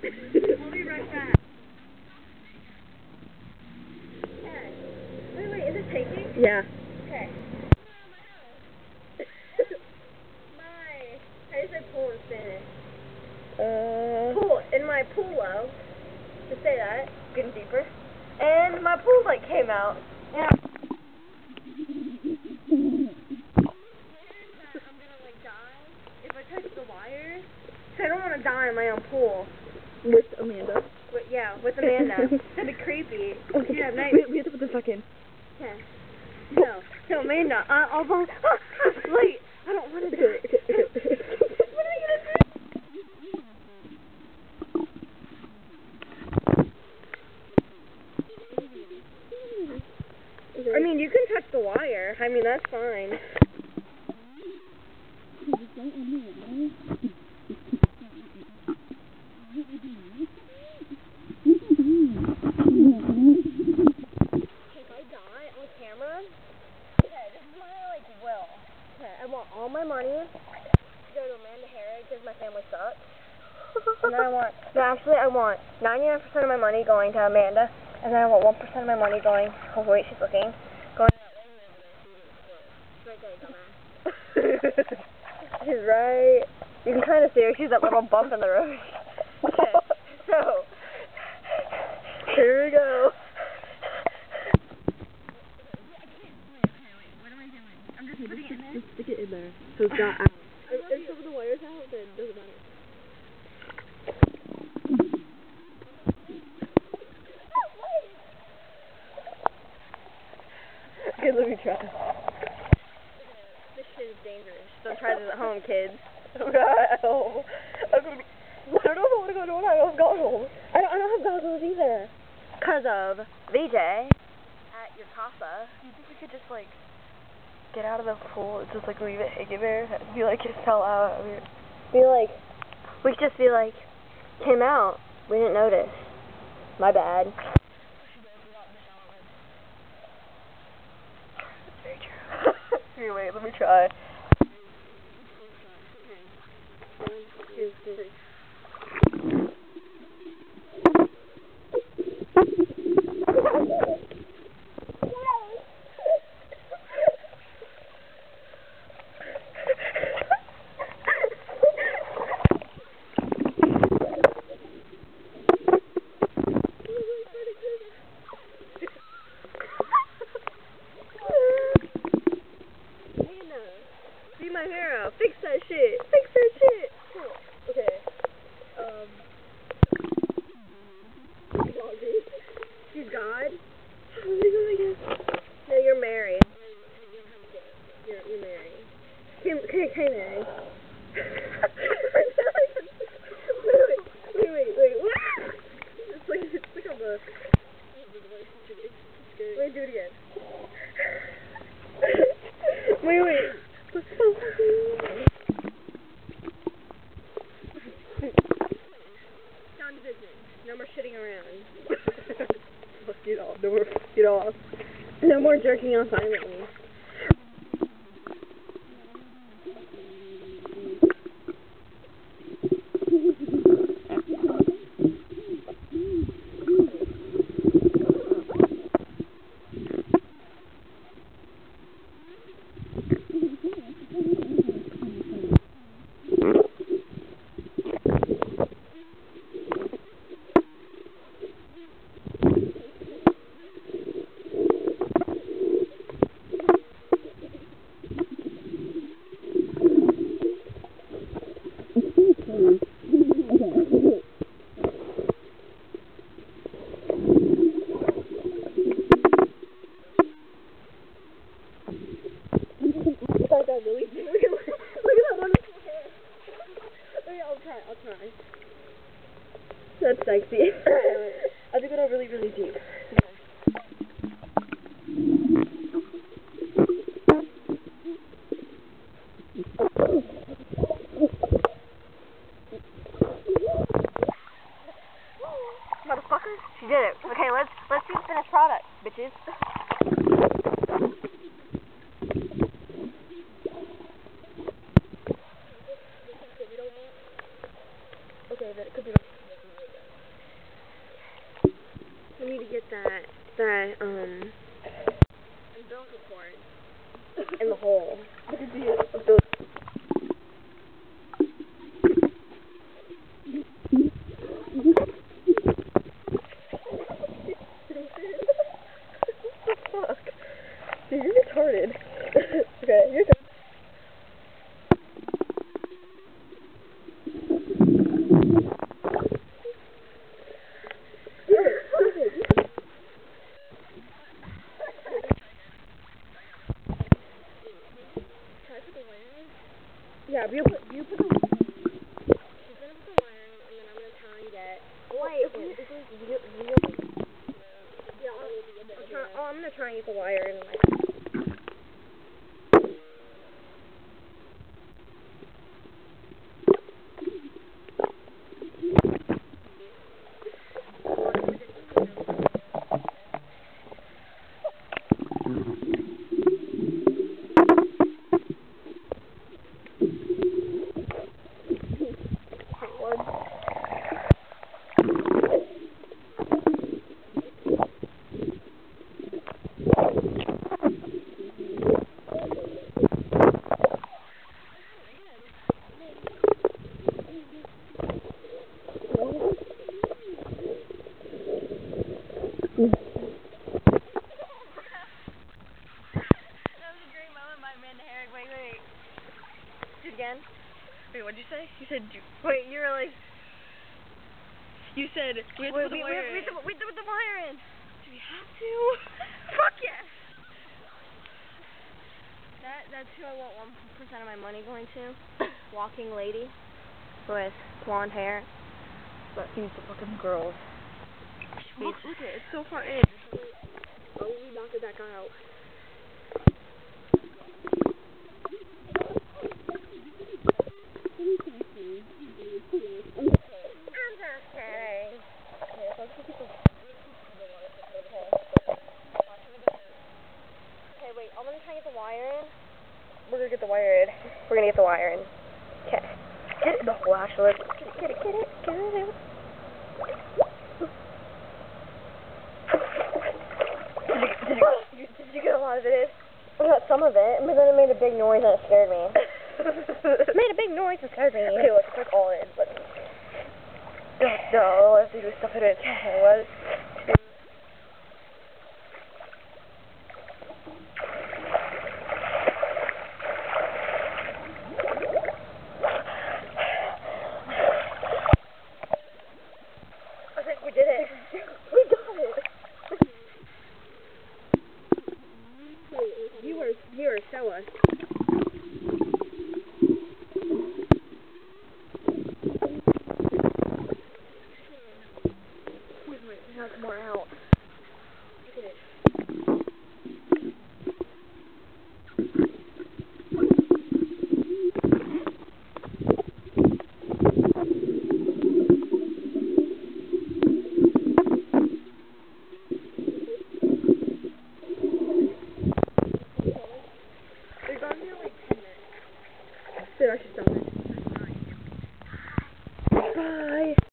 I'll be right back. Okay. Wait, is it taking? Yeah. Okay. How do you say pool in Spanish? Pool. In my pool, to say that, getting deeper. And my pool light came out. And I'm gonna like die if I touch the wires. So I don't want to die in my own pool. With Amanda. With Amanda. That'd be creepy. Okay. Yeah, nice. We have to put the fuck in. Okay. No, Amanda. I'll wait. I don't want to do it. What am I gonna do? I mean, you can touch the wire. I mean, that's fine. If I die on camera, okay, this is my, will. Okay, I want all my money to go to Amanda Herrick because my family sucks. And then I want 99% of my money going to Amanda, and then I want 1% of my money going, oh wait, she's looking, going to that lady over there. She's right there, dumbass. She's right. You can kind of see her. She's that little bump in the road. Okay, so, here we go. Just stick it in there. So it's not out. If some of the wires out, then it doesn't matter. Okay, let me try. This shit is dangerous. Don't try this at home, kids. At home. I don't know if I want to go to one. I don't have goggles. I don't have goggles either. Because of VJ at your casa. Do you think we could just, get out of the pool and just, leave it hanging there? And be like, just fell out. We could just be like, came out. We didn't notice. My bad. That's very true. Here, wait, let me try. 1, 2, 3. Be my hero. Fix that shit. Fix that shit. Okay. She's God. No, you're Mary. You're Mary. Hey, Mary. Wait. It's like on the... Wait, do it again. Wait. Down to business. No more shitting around. Fuck it off. No more fuck it off. No more jerking off silently. Really? Look at that wonderful hair. Okay, I'll try. That's sexy. I think it'll really, really deep. Motherfucker, she did it. Okay, let's see the finished product, bitches. Okay, then it could be we need to get that umbilical cord in the hole. Fuck. Dude, you're retarded. Okay, you're done. Yeah, you put the she's gonna put the wire in, and then I'm gonna try and get I'm gonna try and get the wire in my Again? Wait, what'd you say? You said, wait, you were like, you said, we have to put the wire in. We have to put the wire in. Do we have to? Fuck yes! That's who I want 1% of my money going to. Walking lady with blonde hair. That feeds the fucking girls. Look at it, it's so far in. Oh, we knocked that guy out. Okay, wait, I'm gonna try and get the wire in. We're gonna get the wire in. We're gonna get the wire in. Okay. Get it in the hole, actually. Get it. Did you get a lot of it in? I got some of it, but then it made a big noise and it scared me. It made a big noise and scared me. Okay, look, it's like all in, but... No, all I have to do is stuff it in. Okay, what?